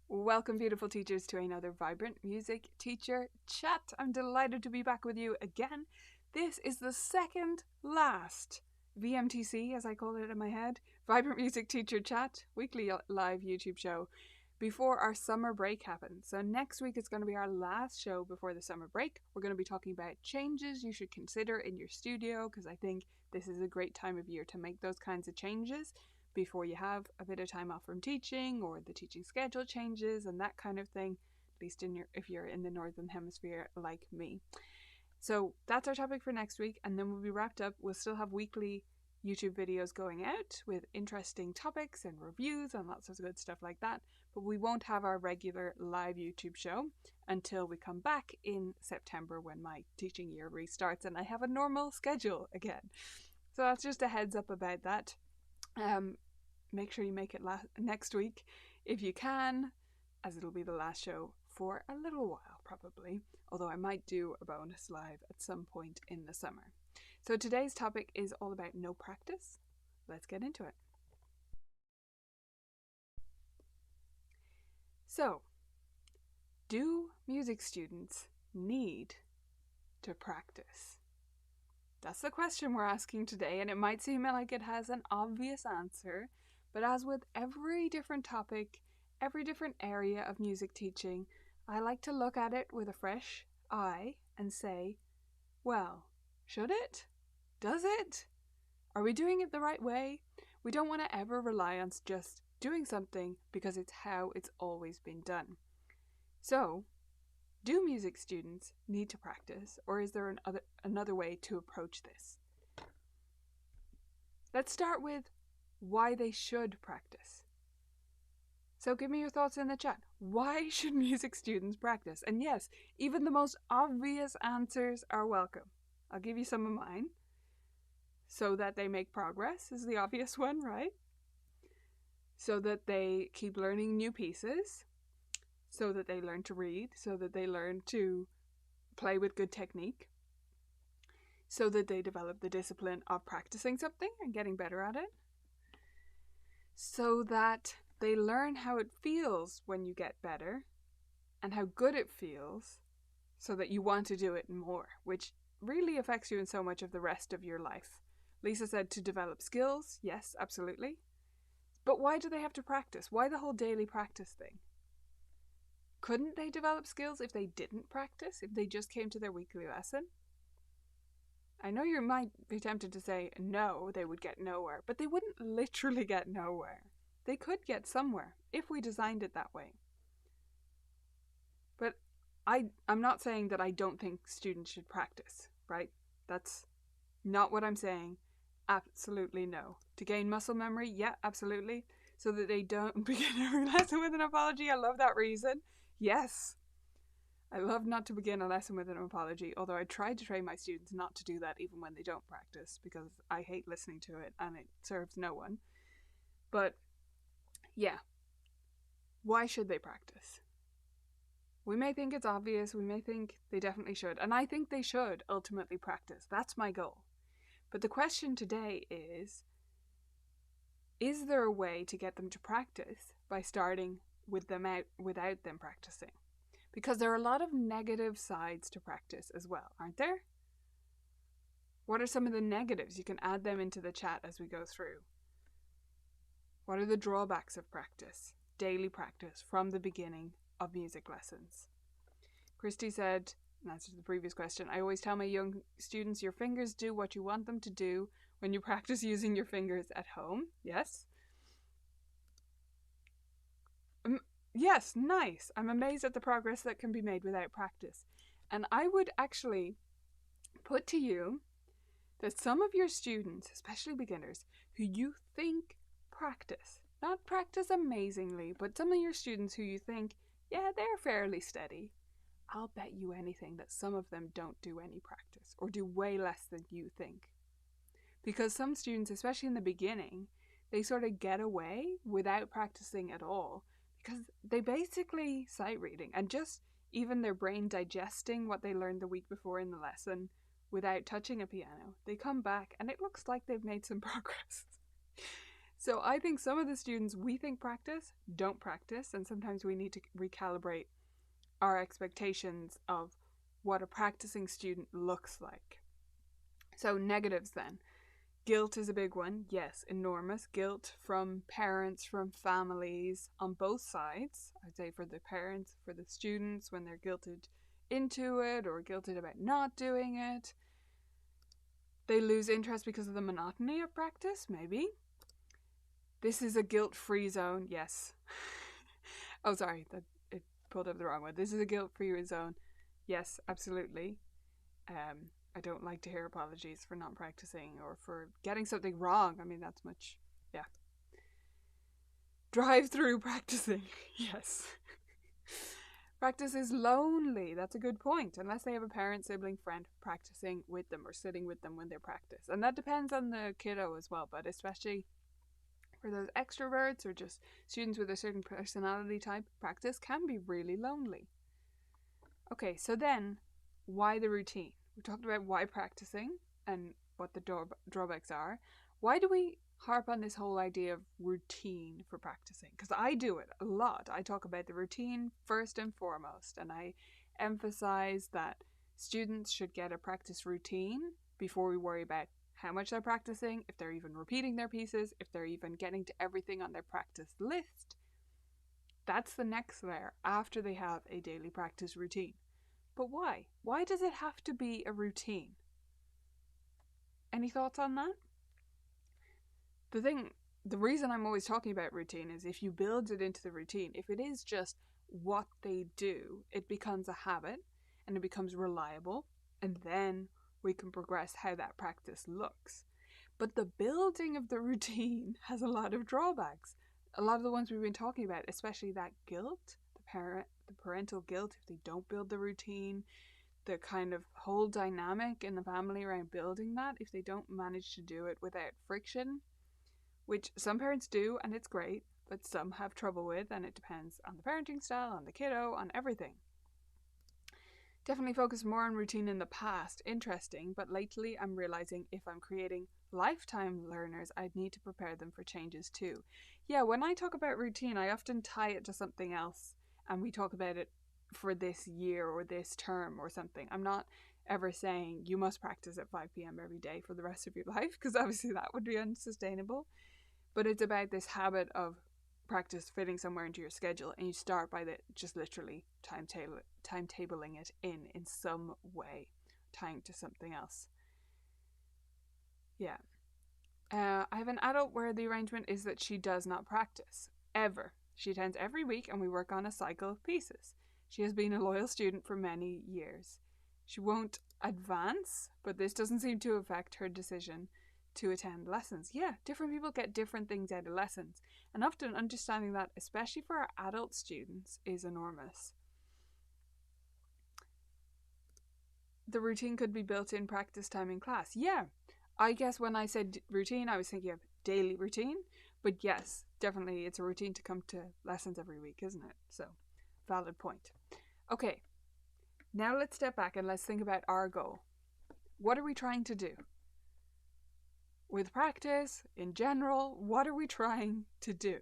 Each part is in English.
Welcome, beautiful teachers, to another vibrant music teacher chat. I'm delighted to be back with you again. This is the second last VMTC, as I call it in my head, Vibrant Music Teacher Chat, weekly live YouTube show before our summer break happens. So next week is going to be our last show before the summer break. We're going to be talking about changes you should consider in your studio, because I think this is a great time of year to make those kinds of changes before you have a bit of time off from teaching, or the teaching schedule changes and that kind of thing, at least if you're in the northern hemisphere like me. So that's our topic for next week, and then we'll be wrapped up. We'll still have weekly YouTube videos going out with interesting topics and reviews and lots of good stuff like that, but we won't have our regular live YouTube show until we come back in September, when my teaching year restarts and I have a normal schedule again. So that's just a heads up about that. Make sure you make it next week if you can, as it'll be the last show for a little while probably, although I might do a bonus live at some point in the summer. So today's topic is all about no practice. Let's get into it. So, do music students need to practice? That's the question we're asking today, and it might seem like it has an obvious answer, but as with every different topic, every different area of music teaching, I like to look at it with a fresh eye and say, well, should it? Does it? Are we doing it the right way? We don't want to ever rely on just doing something because it's how it's always been done. So, do music students need to practice, or is there another way to approach this? Let's start with why they should practice. So give me your thoughts in the chat. Why should music students practice? And yes, even the most obvious answers are welcome. I'll give you some of mine. So that they make progress is the obvious one, right? So that they keep learning new pieces. So that they learn to read, so that they learn to play with good technique, so that they develop the discipline of practicing something and getting better at it, so that they learn how it feels when you get better and how good it feels, so that you want to do it more, which really affects you in so much of the rest of your life. Lisa said to develop skills. Yes, absolutely. But why do they have to practice? Why the whole daily practice thing? Couldn't they develop skills if they didn't practice, if they just came to their weekly lesson? I know you might be tempted to say, no, they would get nowhere, but they wouldn't literally get nowhere. They could get somewhere if we designed it that way. But I'm not saying that I don't think students should practice, right? That's not what I'm saying. Absolutely no. To gain muscle memory, yeah, absolutely. So that they don't begin every lesson with an apology. I love that reason. Yes, I love not to begin a lesson with an apology, although I try to train my students not to do that even when they don't practice, because I hate listening to it and it serves no one. But yeah, why should they practice? We may think it's obvious, we may think they definitely should, and I think they should ultimately practice. That's my goal. But the question today is there a way to get them to practice by starting with them out without them practicing? Because there are a lot of negative sides to practice as well, aren't there? What are some of the negatives? You can add them into the chat as we go through. What are the drawbacks of practice? Daily practice from the beginning of music lessons. Christy said, in answer to the previous question, I always tell my young students, your fingers do what you want them to do when you practice using your fingers at home. Yes. Yes, nice. I'm amazed at the progress that can be made without practice. And I would actually put to you that some of your students, especially beginners, who you think practice, not practice amazingly, but some of your students who you think, yeah, they're fairly steady, I'll bet you anything that some of them don't do any practice or do way less than you think. Because some students, especially in the beginning, they sort of get away without practicing at all, because they basically sight reading and just even their brain digesting what they learned the week before in the lesson without touching a piano. They come back and it looks like they've made some progress. So I think some of the students we think practice don't practice, and sometimes we need to recalibrate our expectations of what a practicing student looks like. So negatives then. Guilt is a big one. Yes, enormous. Guilt from parents, from families, on both sides. I'd say for the parents, for the students, when they're guilted into it or guilted about not doing it. They lose interest because of the monotony of practice, maybe. This is a guilt-free zone. Yes. Oh, sorry, it pulled up the wrong one. This is a guilt-free zone. Yes, absolutely. I don't like to hear apologies for not practicing or for getting something wrong. I mean, that's much, yeah. Drive-through practicing. Yes. Practice is lonely. That's a good point. Unless they have a parent, sibling, friend practicing with them or sitting with them when they practice. And that depends on the kiddo as well, but especially for those extroverts or just students with a certain personality type, practice can be really lonely. Okay, so then, why the routine? We talked about why practicing and what the drawbacks are. Why do we harp on this whole idea of routine for practicing? Because I do it a lot. I talk about the routine first and foremost, and I emphasize that students should get a practice routine before we worry about how much they're practicing, if they're even repeating their pieces, if they're even getting to everything on their practice list. That's the next layer after they have a daily practice routine. But why? Why does it have to be a routine? Any thoughts on that? The reason I'm always talking about routine is if you build it into the routine, if it is just what they do, it becomes a habit and it becomes reliable, and then we can progress how that practice looks. But the building of the routine has a lot of drawbacks. A lot of the ones we've been talking about, especially that guilt, the parental guilt if they don't build the routine, the kind of whole dynamic in the family around building that if they don't manage to do it without friction, which some parents do and it's great, but some have trouble with, and it depends on the parenting style, on the kiddo, on everything. Definitely focus more on routine in the past. Interesting, but lately I'm realizing if I'm creating lifetime learners, I'd need to prepare them for changes too. Yeah, when I talk about routine, I often tie it to something else, and we talk about it for this year or this term or something. I'm not ever saying you must practice at 5 p.m. every day for the rest of your life, because obviously that would be unsustainable. But it's about this habit of practice fitting somewhere into your schedule, and you start by just literally timetabling it in some way, tying to something else. Yeah. I have an adult where the arrangement is that she does not practice ever. She attends every week and we work on a cycle of pieces. She has been a loyal student for many years. She won't advance, but this doesn't seem to affect her decision to attend lessons. Yeah, different people get different things out of lessons, and often understanding that, especially for our adult students, is enormous. The routine could be built in practice time in class. Yeah, I guess when I said routine, I was thinking of daily routine, but yes, definitely it's a routine to come to lessons every week, isn't it? So, valid point. Okay, now let's step back and let's think about our goal. What are we trying to do? With practice, in general, what are we trying to do?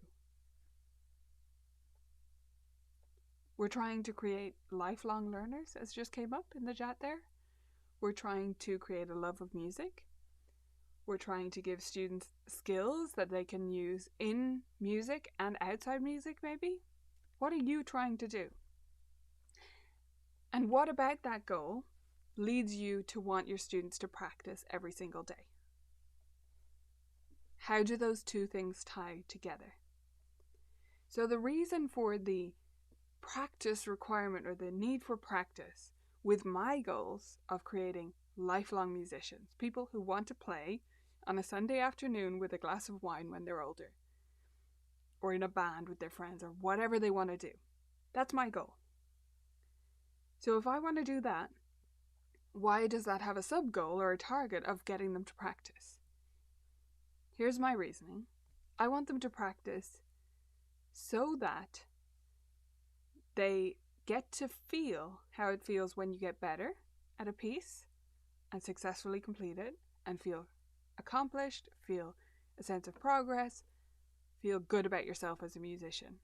We're trying to create lifelong learners, as just came up in the chat there. We're trying to create a love of music. We're trying to give students skills that they can use in music and outside music, maybe. What are you trying to do? And what about that goal leads you to want your students to practice every single day? How do those two things tie together? So the reason for the practice requirement or the need for practice with my goals of creating lifelong musicians, people who want to play on a Sunday afternoon with a glass of wine when they're older, or in a band with their friends, or whatever they want to do. That's my goal. So if I want to do that, why does that have a sub-goal or a target of getting them to practice? Here's my reasoning. I want them to practice so that they get to feel how it feels when you get better at a piece and successfully complete it and feel accomplished, feel a sense of progress, feel good about yourself as a musician.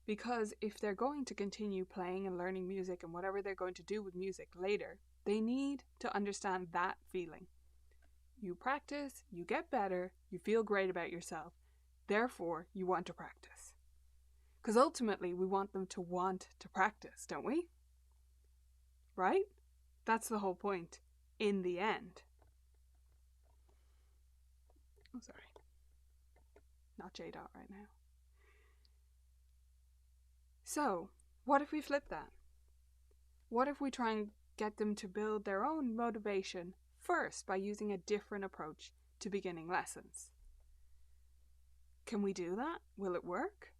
Because if they're going to continue playing and learning music and whatever they're going to do with music later, they need to understand that feeling. You practice, you get better, you feel great about yourself. Therefore, you want to practice. Because ultimately, we want them to want to practice, don't we? Right? That's the whole point in the end. Oh, sorry. Not J-Dot right now. So, what if we flip that? What if we try and get them to build their own motivation first by using a different approach to beginning lessons? Can we do that? Will it work?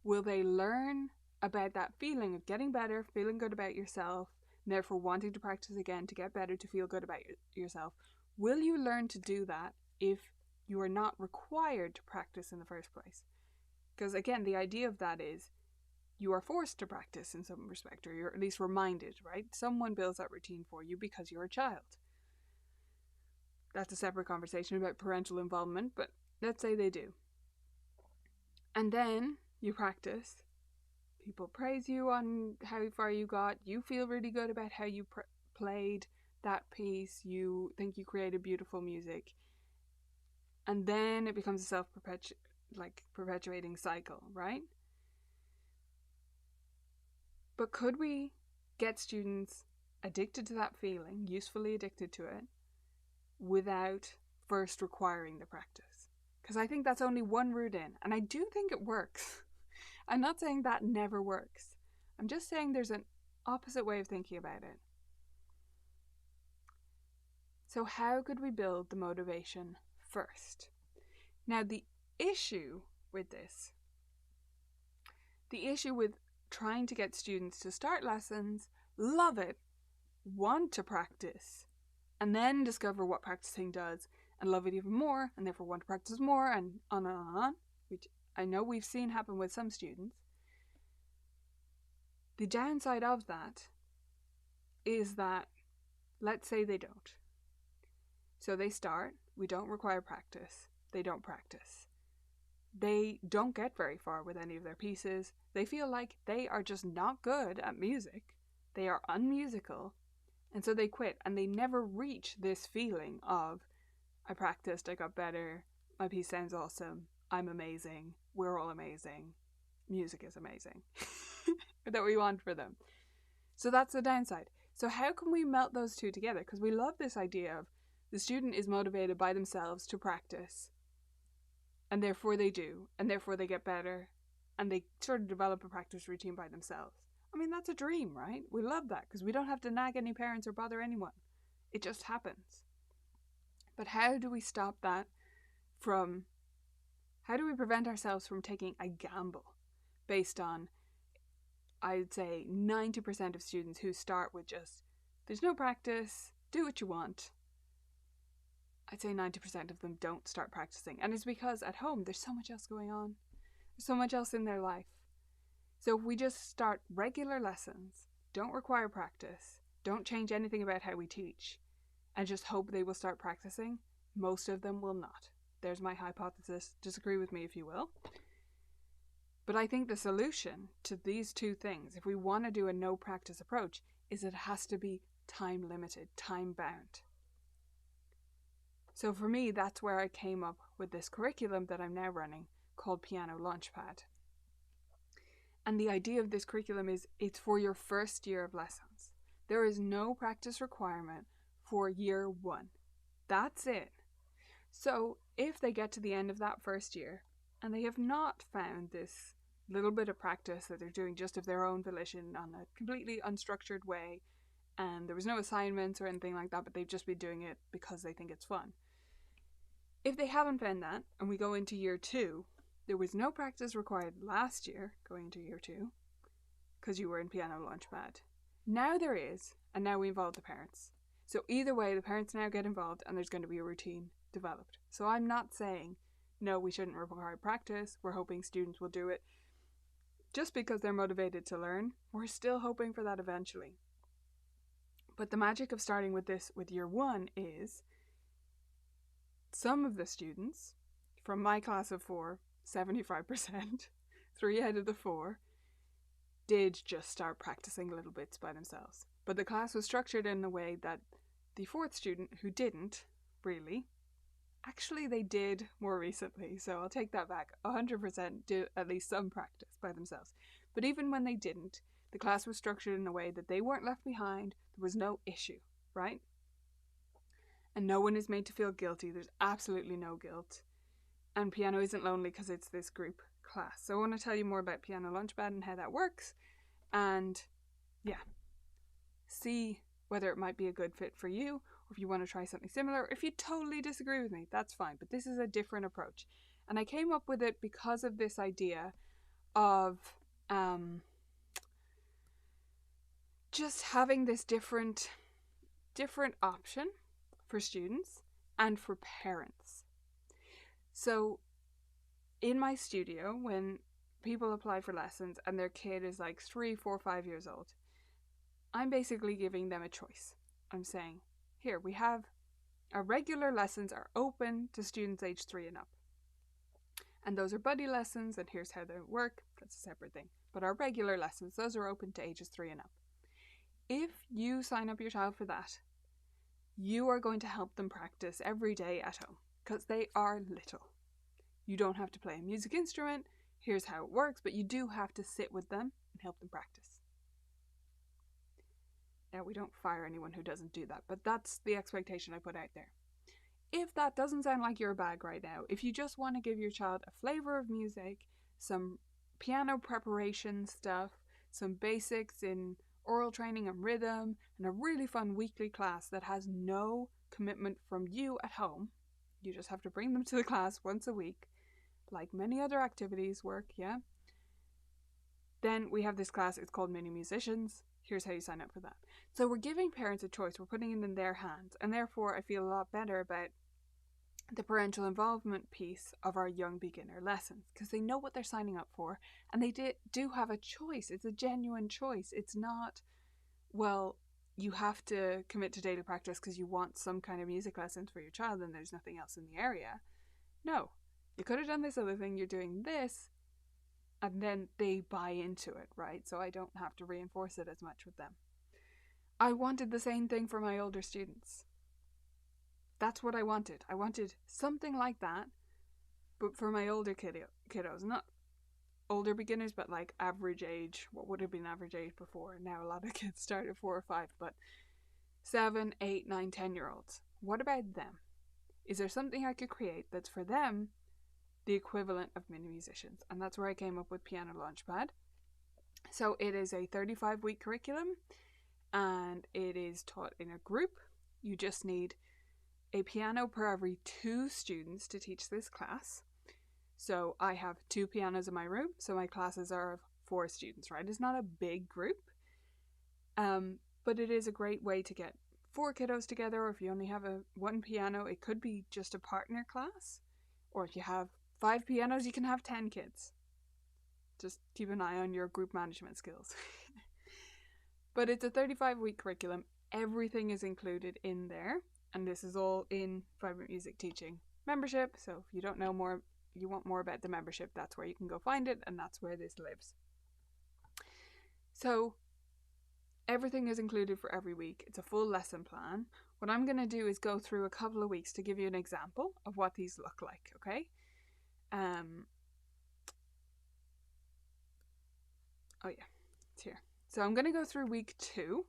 Will they learn about that feeling of getting better, feeling good about yourself, and therefore wanting to practice again to get better, to feel good about yourself? Will you learn to do that if you are not required to practice in the first place? Because again, the idea of that is you are forced to practice in some respect, or you're at least reminded, right? Someone builds that routine for you because you're a child. That's a separate conversation about parental involvement, but let's say they do. And then you practice. People praise you on how far you got. You feel really good about how you played that piece. You think you created beautiful music. And then it becomes a self-perpetuating cycle, right? But could we get students addicted to that feeling, usefully addicted to it, without first requiring the practice? Because I think that's only one route in, and I do think it works. I'm not saying that never works. I'm just saying there's an opposite way of thinking about it. So how could we build the motivation first? Now, the issue with trying to get students to start lessons, love it, want to practice, and then discover what practicing does and love it even more, and therefore want to practice more, and on, which I know we've seen happen with some students. The downside of that is that, let's say they don't. So they start, we don't require practice, they don't practice. They don't get very far with any of their pieces. They feel like they are just not good at music. They are unmusical. And so they quit, and they never reach this feeling of, I practiced, I got better, my piece sounds awesome, I'm amazing, we're all amazing, music is amazing. That we want for them. So that's the downside. So how can we melt those two together? Because we love this idea of the student is motivated by themselves to practice, and therefore they do, and therefore they get better, and they sort of develop a practice routine by themselves. I mean, that's a dream, right? We love that because we don't have to nag any parents or bother anyone. It just happens. But how do we stop that from, how do we prevent ourselves from taking a gamble based on, I'd say 90% of students who start with just, there's no practice, do what you want. I'd say 90% of them don't start practicing. And it's because at home, there's so much else going on. There's so much else in their life. So if we just start regular lessons, don't require practice, don't change anything about how we teach, and just hope they will start practicing, most of them will not. There's my hypothesis. Disagree with me if you will. But I think the solution to these two things, if we want to do a no practice approach, is it has to be time limited, time bound. So for me, that's where I came up with this curriculum that I'm now running called Piano Launchpad. And the idea of this curriculum is it's for your first year of lessons. There is no practice requirement for year one. That's it. So if they get to the end of that first year and they have not found this little bit of practice that they're doing just of their own volition on a completely unstructured way, and there was no assignments or anything like that, but they've just been doing it because they think it's fun. If they haven't found that, and we go into year two, there was no practice required last year going into year two, because you were in Piano Launchpad. Now there is, and now we involve the parents. So either way, the parents now get involved, and there's going to be a routine developed. So I'm not saying, no, we shouldn't require practice. We're hoping students will do it just because they're motivated to learn. We're still hoping for that eventually. But the magic of starting with this with year one is some of the students from my class of 4 75%, 3 out of the 4, did just start practicing little bits by themselves. But the class was structured in a way that the 4th student who didn't really, actually they did more recently, so I'll take that back, 100% did at least some practice by themselves. But even when they didn't, the class was structured in a way that they weren't left behind, there was no issue, right? And no one is made to feel guilty, there's absolutely no guilt. And piano isn't lonely because it's this group class. So I want to tell you more about Piano Launchpad and how that works, and yeah, see whether it might be a good fit for you, or if you want to try something similar. If you totally disagree with me, that's fine, but this is a different approach. And I came up with it because of this idea of just having this different option for students and for parents. So in my studio, when people apply for lessons and their kid is like 3, 4, 5 years old, I'm basically giving them a choice. I'm saying, here, we have our regular lessons are open to students age 3 and up. And those are buddy lessons, and here's how they work. That's a separate thing. But our regular lessons, those are open to ages 3 and up. If you sign up your child for that, you are going to help them practice every day at home, because they are little. You don't have to play a music instrument, here's how it works, but you do have to sit with them and help them practice. Now, we don't fire anyone who doesn't do that, but that's the expectation I put out there. If that doesn't sound like your bag right now, if you just want to give your child a flavor of music, some piano preparation stuff, some basics in oral training and rhythm, and a really fun weekly class that has no commitment from you at home, you just have to bring them to the class once a week, like many other activities work, yeah? Then we have this class, it's called Mini Musicians. Here's how you sign up for that. So we're giving parents a choice, we're putting it in their hands, and therefore I feel a lot better about the parental involvement piece of our young beginner lessons, because they know what they're signing up for, and they do have a choice. It's a genuine choice. It's not, well, you have to commit to daily practice because you want some kind of music lessons for your child and there's nothing else in the area. No, you could have done this other thing, you're doing this, and then they buy into it, right? So I don't have to reinforce it as much with them. I wanted the same thing for my older students. That's what I wanted. I wanted something like that, but for my older kiddos. Not older beginners, but like average age. What would have been average age before? Now a lot of kids start at 4 or 5, but 7, 8, 9, 10-year-olds. What about them? Is there something I could create that's for them the equivalent of Mini Musicians? And that's where I came up with Piano Launchpad. So it is a 35-week curriculum, and it is taught in a group. You just need a piano per every 2 students to teach this class. So I have 2 pianos in my room, so my classes are of 4 students, right? It's not a big group, but it is a great way to get 4 kiddos together, or if you only have one piano, it could be just a partner class, or if you have 5 pianos, you can have 10 kids. Just keep an eye on your group management skills. But it's a 35-week curriculum. Everything is included in there. And this is all in Vibrant Music Teaching membership. So if you don't know more, you want more about the membership, that's where you can go find it, and that's where this lives. So everything is included for every week. It's a full lesson plan. What I'm going to do is go through a couple of weeks to give you an example of what these look like, okay? Oh yeah, it's here. So I'm going to go through week 2.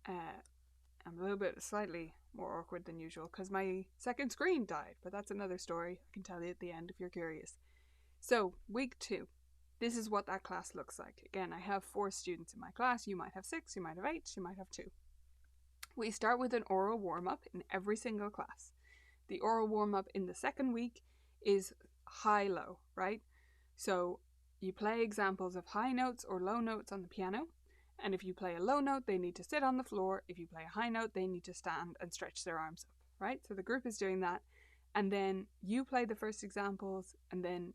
I'm a little bit slightly more awkward than usual because my second screen died, but that's another story. I can tell you at the end if you're curious. So week 2, this is what that class looks like. Again, I have 4 students in my class. You might have 6, you might have 8, you might have 2. We start with an oral warm-up in every single class. The oral warm-up in the second week is high-low, right? So you play examples of high notes or low notes on the piano. And if you play a low note, they need to sit on the floor. If you play a high note, they need to stand and stretch their arms up, right? So the group is doing that. And then you play the first examples, and then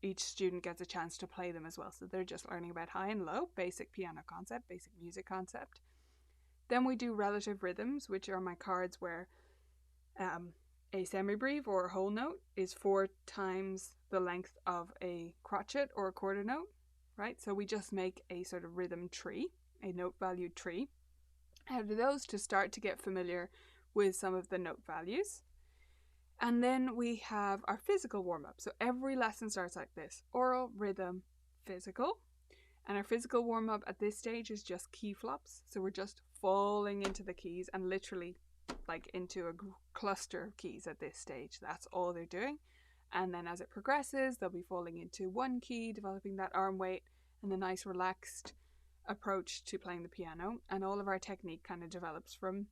each student gets a chance to play them as well. So they're just learning about high and low, basic piano concept, basic music concept. Then we do relative rhythms, which are my cards where A semibreve or a whole note is 4 times the length of a crotchet or a quarter note, right? So we just make a sort of rhythm tree, a note valued tree, out of those to start to get familiar with some of the note values. And then we have our physical warm-up. So every lesson starts like this: oral, rhythm, physical. And our physical warm-up at this stage is just key flops. So we're just falling into the keys and literally like into a cluster of keys at this stage. That's all they're doing. And then as it progresses, they'll be falling into one key, developing that arm weight and the nice relaxed approach to playing the piano. And all of our technique kind of develops from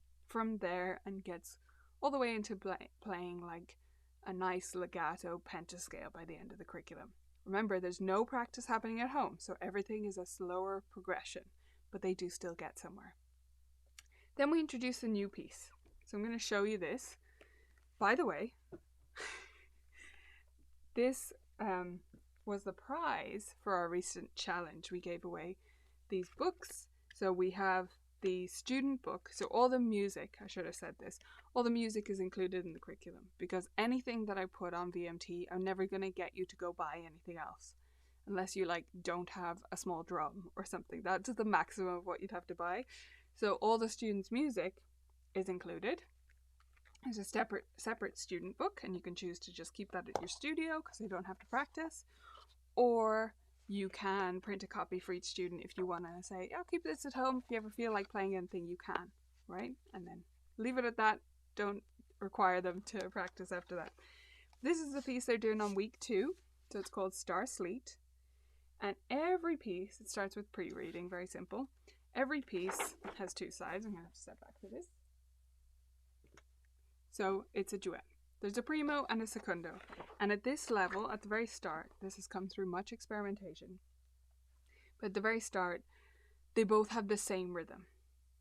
there and gets all the way into playing like a nice legato pentascale by the end of the curriculum. Remember, there's no practice happening at home, so everything is a slower progression, but they do still get somewhere. Then we introduce a new piece. So I'm going to show you this. By the way, this was the prize for our recent challenge. We gave away these books. So we have the student book. So all the music, I should have said this, all the music is included in the curriculum, because anything that I put on VMT, I'm never going to get you to go buy anything else. Unless you like don't have a small drum or something. That's the maximum of what you'd have to buy. So all the students' music is included. There's a separate student book, and you can choose to just keep that at your studio because they don't have to practice. Or you can print a copy for each student if you want to say, I'll keep this at home. If you ever feel like playing anything, you can, right? And then leave it at that. Don't require them to practice after that. This is the piece they're doing on week 2. So it's called Star Sleet. And every piece, it starts with pre-reading, very simple. Every piece has 2 sides. I'm going to have to step back for this. So it's a duet. There's a primo and a secondo. And at this level, at the very start, this has come through much experimentation, but at the very start, they both have the same rhythm.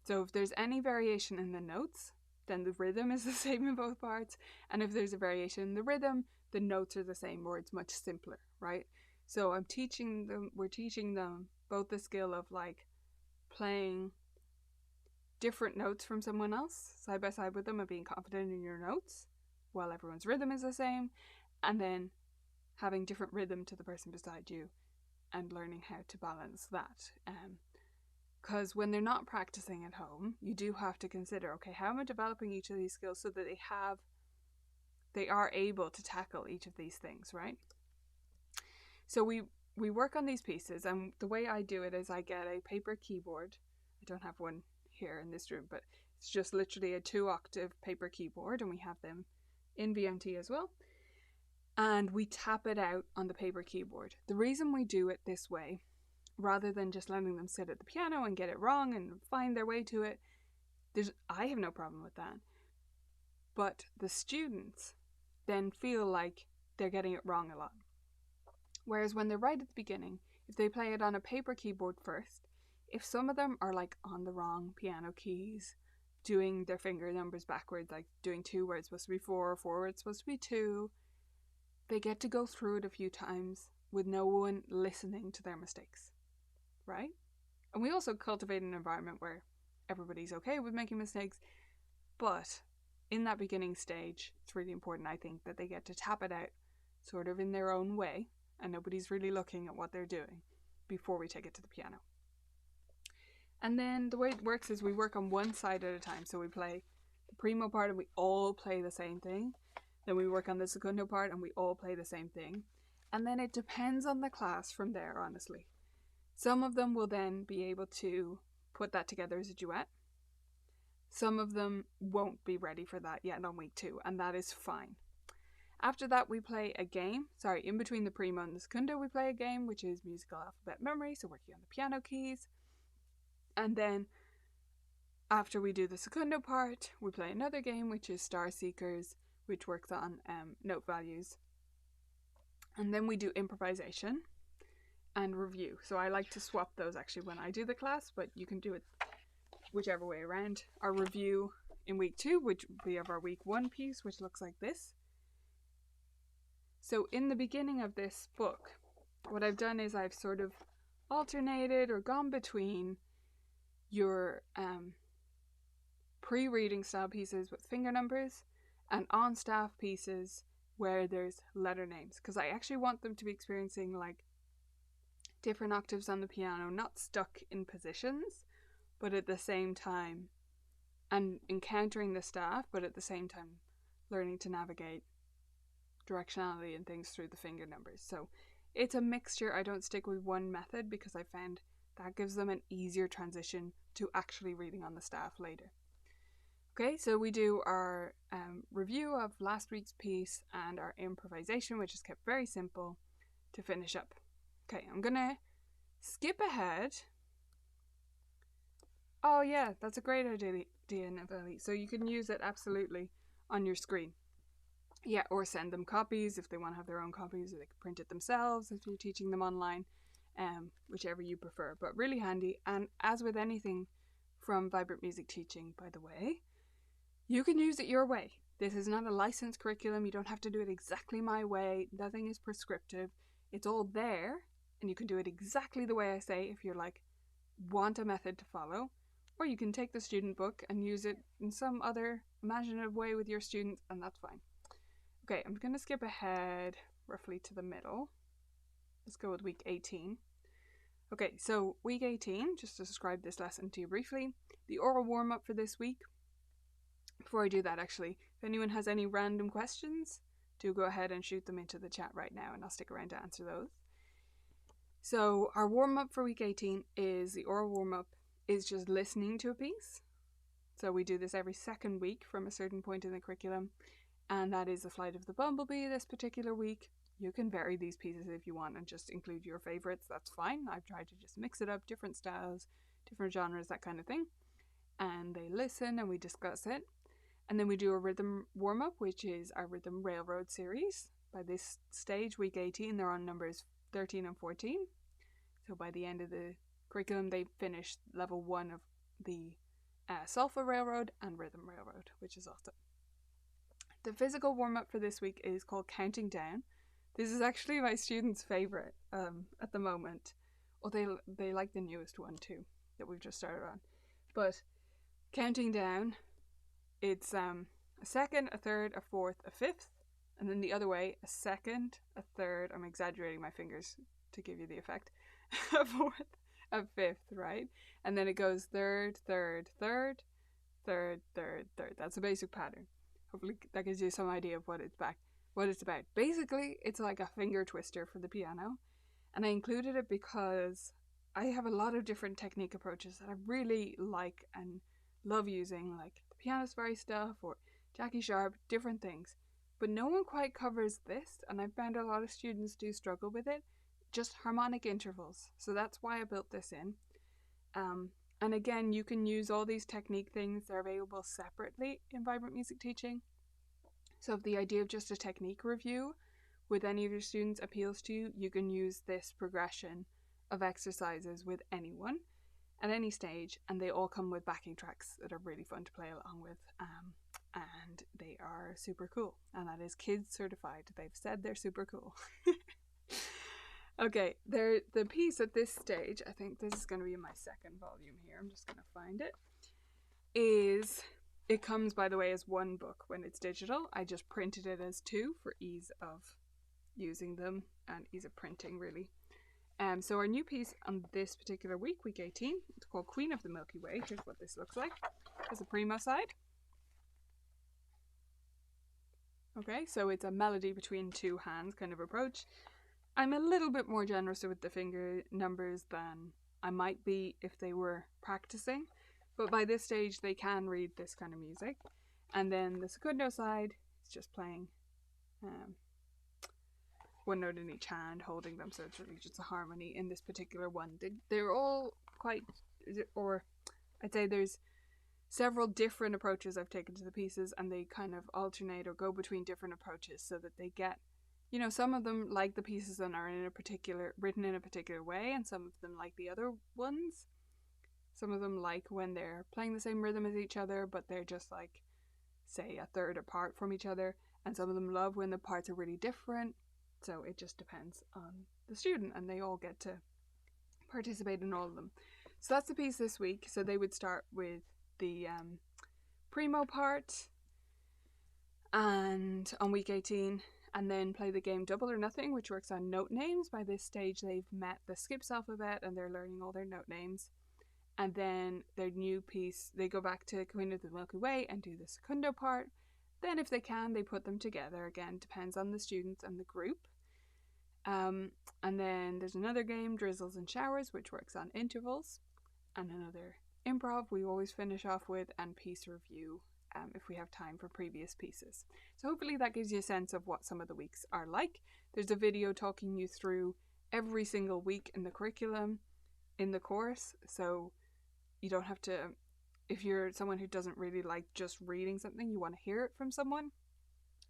So if there's any variation in the notes, then the rhythm is the same in both parts. And if there's a variation in the rhythm, the notes are the same, or it's much simpler, right? So we're teaching them both the skill of like playing different notes from someone else side by side with them and being confident in your notes while everyone's rhythm is the same, and then having different rhythm to the person beside you and learning how to balance that. Because when they're not practicing at home, you do have to consider, okay, how am I developing each of these skills so that they are able to tackle each of these things, right? So we work on these pieces, and the way I do it is I get a paper keyboard. I don't have one here in this room, but it's just literally a 2-octave paper keyboard, and we have them in VMT as well. And we tap it out on the paper keyboard. The reason we do it this way, rather than just letting them sit at the piano and get it wrong and find their way to it, I have no problem with that. But the students then feel like they're getting it wrong a lot. Whereas when they're right at the beginning, if they play it on a paper keyboard first, if some of them are like on the wrong piano keys, doing their finger numbers backwards, like doing 2 where it's supposed to be 4, 4 where it's supposed to be 2, they get to go through it a few times with no one listening to their mistakes, right? And we also cultivate an environment where everybody's okay with making mistakes, but in that beginning stage, it's really important, I think, that they get to tap it out sort of in their own way, and nobody's really looking at what they're doing before we take it to the piano. And then the way it works is we work on one side at a time. So we play the primo part and we all play the same thing. Then we work on the secondo part and we all play the same thing. And then it depends on the class from there, honestly. Some of them will then be able to put that together as a duet. Some of them won't be ready for that yet on week 2, and that is fine. After that, we play a game. In between the primo and the secondo, we play a game, which is musical alphabet memory, so working on the piano keys. And then after we do the secondo part, we play another game, which is Star Seekers, which works on note values. And then we do improvisation and review. So I like to swap those actually when I do the class, but you can do it whichever way around. Our review in week 2, which we have our week 1 piece, which looks like this. So in the beginning of this book, what I've done is I've sort of alternated or gone between your pre-reading style pieces with finger numbers and on staff pieces where there's letter names, because I actually want them to be experiencing like different octaves on the piano, not stuck in positions, but at the same time, and encountering the staff, but at the same time learning to navigate directionality and things through the finger numbers. So it's a mixture. I don't stick with one method because I found that gives them an easier transition to actually reading on the staff later. Okay, so we do our review of last week's piece and our improvisation, which is kept very simple to finish up. Okay, I'm gonna skip ahead. Oh yeah, that's a great idea, Novelli. So you can use it absolutely on your screen. Yeah, or send them copies if they want to have their own copies, or they can print it themselves if you're teaching them online, whichever you prefer. But really handy. And as with anything from Vibrant Music Teaching, by the way, you can use it your way. This is not a licensed curriculum. You don't have to do it exactly my way. Nothing is prescriptive. It's all there, and you can do it exactly the way I say if you're like, want a method to follow. Or you can take the student book and use it in some other imaginative way with your students, and that's fine. Okay, I'm going to skip ahead roughly to the middle. Let's go with week 18. Okay, so week 18, just to describe this lesson to you briefly, the oral warm-up for this week. Before I do that, actually, if anyone has any random questions, do go ahead and shoot them into the chat right now, and I'll stick around to answer those. So our warm-up for week 18 is, the oral warm-up is just listening to a piece. So we do this every second week from a certain point in the curriculum. And that is The Flight of the Bumblebee this particular week. You can vary these pieces if you want and just include your favorites. That's fine. I've tried to just mix it up, different styles, different genres, that kind of thing. And they listen and we discuss it. And then we do a rhythm warm-up, which is our Rhythm Railroad series. By this stage, week 18, they're on numbers 13 and 14. So by the end of the curriculum, they finish level 1 of the Solfa Railroad and Rhythm Railroad, which is awesome. The physical warm-up for this week is called Counting Down. This is actually my students' favourite at the moment. Well, they like the newest one too, that we've just started on. But Counting Down, it's a second, a third, a fourth, a fifth, and then the other way, a second, a third, I'm exaggerating my fingers to give you the effect, a fourth, a fifth, right? And then it goes third, third, third, third, third, third. That's a basic pattern. Hopefully that gives you some idea of what it's about. Basically, it's like a finger twister for the piano. And I included it because I have a lot of different technique approaches that I really like and love using, like the piano sparry stuff or Jackie Sharp, different things. But no one quite covers this, and I found a lot of students do struggle with it, just harmonic intervals. So that's why I built this in. And again, you can use all these technique things. They're available separately in Vibrant Music Teaching. So if the idea of just a technique review with any of your students appeals to you, you can use this progression of exercises with anyone at any stage, and they all come with backing tracks that are really fun to play along with, and they are super cool, and that is kids certified. They've said they're super cool. Okay, the piece at this stage, I think this is going to be in my second volume here, I'm just going to find it, it comes, by the way, as one book when it's digital. I just printed it as two for ease of using them and ease of printing, really. So our new piece on this particular week, week 18, it's called Queen of the Milky Way. Here's what this looks like. There's a primo side. Okay, so it's a melody between two hands kind of approach. I'm a little bit more generous with the finger numbers than I might be if they were practicing, but by this stage they can read this kind of music. And then the secundo side is just playing one note in each hand, holding them, so it's really just a harmony in this particular one. They're all quite, or I'd say there's several different approaches I've taken to the pieces, and they kind of alternate or go between different approaches so that they get, you know, some of them like the pieces and are written in a particular way, and some of them like the other ones. Some of them like when they're playing the same rhythm as each other, but they're just like, say, a third apart from each other, and some of them love when the parts are really different. So it just depends on the student, and they all get to participate in all of them. So that's the piece this week. So they would start with the primo part, and on week 18, and then play the game Double or Nothing, which works on note names. By this stage, they've met the skips alphabet and they're learning all their note names. And then their new piece, they go back to Queen of the Milky Way and do the secundo part. Then if they can, they put them together. Again, depends on the students and the group. And then there's another game, Drizzles and Showers, which works on intervals. And another improv we always finish off with, and piece review if we have time for previous pieces. So hopefully that gives you a sense of what some of the weeks are like. There's a video talking you through every single week in the curriculum in the course, so you don't have to, if you're someone who doesn't really like just reading something, you want to hear it from someone,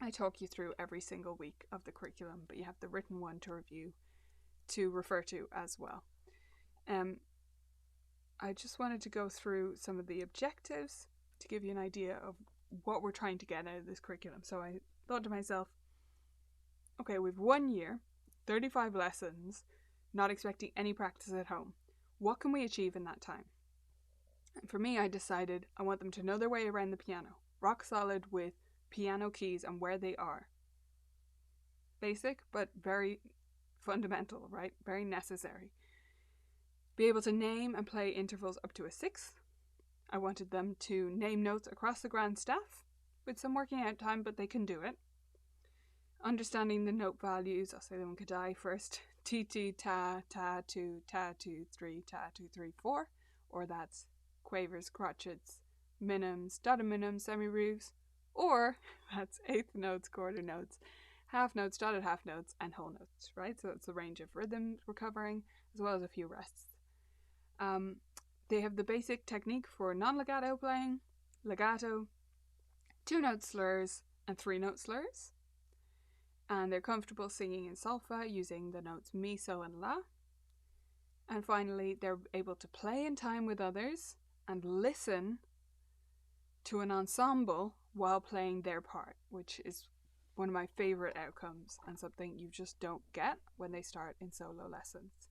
I talk you through every single week of the curriculum, but you have the written one to review, to refer to as well. I just wanted to go through some of the objectives to give you an idea of what we're trying to get out of this curriculum. So I thought to myself, okay, we've 1 year, 35 lessons, not expecting any practice at home. What can we achieve in that time? And for me, I decided I want them to know their way around the piano, rock solid with piano keys and where they are. Basic, but very fundamental, right? Very necessary. Be able to name and play intervals up to a sixth. I wanted them to name notes across the grand staff with some working out time, but they can do it. Understanding the note values, I'll say them in Kadai first. T, ta, ta, 2, ta, 2, 3, ta, 2, 3, 4. Or that's quavers, crotchets, minims, dotted minims, semi-roofs. Or that's eighth notes, quarter notes, half notes, dotted half notes, and whole notes, right? So it's a range of rhythms we're covering, as well as a few rests. They have the basic technique for non-legato playing, legato, 2-note slurs, and 3-note slurs. And they're comfortable singing in solfa using the notes mi, so, and la. And finally, they're able to play in time with others and listen to an ensemble while playing their part, which is one of my favorite outcomes and something you just don't get when they start in solo lessons.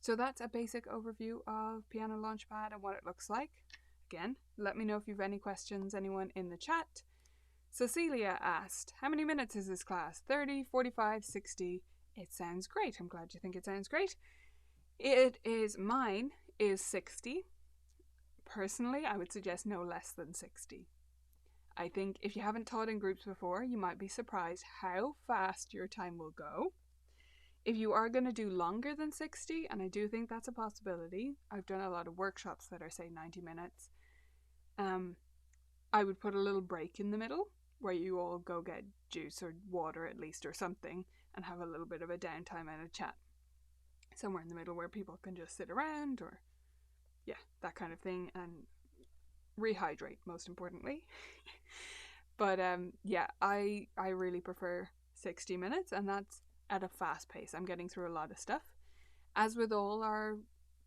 So that's a basic overview of Piano Launchpad and what it looks like. Again, let me know if you have any questions, anyone in the chat. Cecilia asked, how many minutes is this class? 30, 45, 60? It sounds great. I'm glad you think it sounds great. Mine is 60. Personally, I would suggest no less than 60. I think if you haven't taught in groups before, you might be surprised how fast your time will go. If you are going to do longer than 60, and I do think that's a possibility, I've done a lot of workshops that are, say, 90 minutes, I would put a little break in the middle where you all go get juice or water at least or something and have a little bit of a downtime and a chat. Somewhere in the middle where people can just sit around or, yeah, that kind of thing, and rehydrate, most importantly. But yeah, I really prefer 60 minutes, and that's at a fast pace. I'm getting through a lot of stuff. As with all our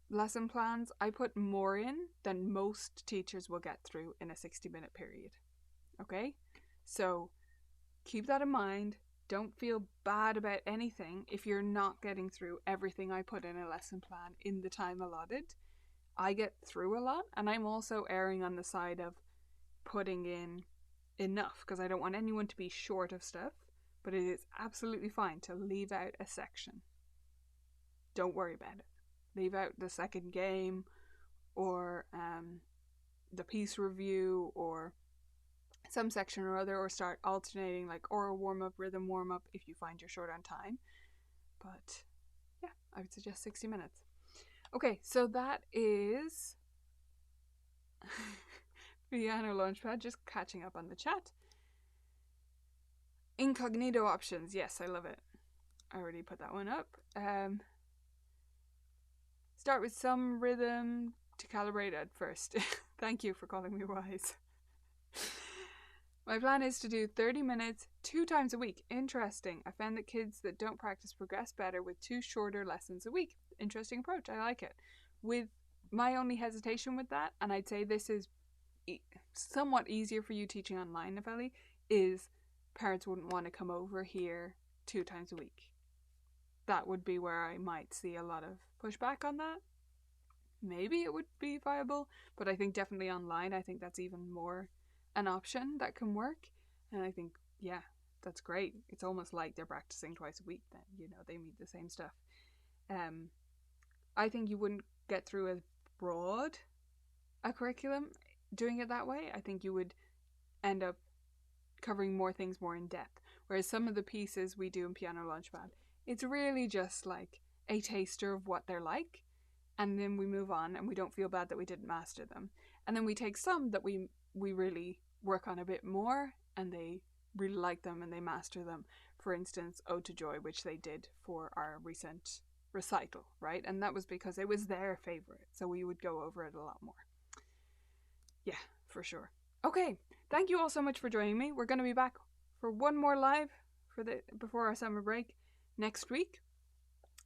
lesson plans, I put more in than most teachers will get through in a 60-minute period. Okay? So keep that in mind. Don't feel bad about anything if you're not getting through everything I put in a lesson plan in the time allotted. I get through a lot, and I'm also erring on the side of putting in enough because I don't want anyone to be short of stuff. But it is absolutely fine to leave out a section. Don't worry about it. Leave out the second game or the piece review or some section or other, or start alternating like oral warm-up, rhythm warm-up if you find you're short on time. But yeah, I would suggest 60 minutes. Okay, so that is Piano Launchpad, just catching up on the chat. Incognito options. Yes, I love it. I already put that one up. Start with some rhythm to calibrate at first. Thank you for calling me wise. My plan is to do 30 minutes 2 times a week. Interesting. I found that kids that don't practice progress better with 2 shorter lessons a week. Interesting approach. I like it. With my only hesitation with that, and I'd say this is somewhat easier for you teaching online, Nefeli, is parents wouldn't want to come over here 2 times a week. That would be where I might see a lot of pushback on that. Maybe it would be viable, but I think definitely online, I think that's even more an option that can work. And I think yeah, that's great. It's almost like they're practicing twice a week then, they meet the same stuff. I think you wouldn't get through as broad a curriculum doing it that way. I think you would end up covering more things more in depth. Whereas some of the pieces we do in Piano Launchpad, it's really just like a taster of what they're like, and then we move on and we don't feel bad that we didn't master them. And then we take some that we really work on a bit more and they really like them and they master them. For instance, Ode to Joy, which they did for our recent recital, right? And that was because it was their favorite, so we would go over it a lot more. Yeah, for sure. Okay, thank you all so much for joining me. We're going to be back for one more live before our summer break next week.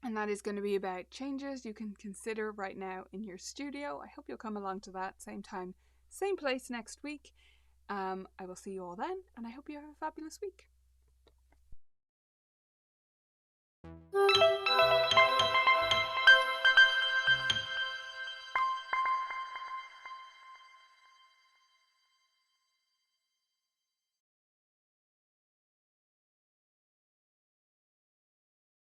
And that is going to be about changes you can consider right now in your studio. I hope you'll come along to that same time, same place next week. I will see you all then, and I hope you have a fabulous week.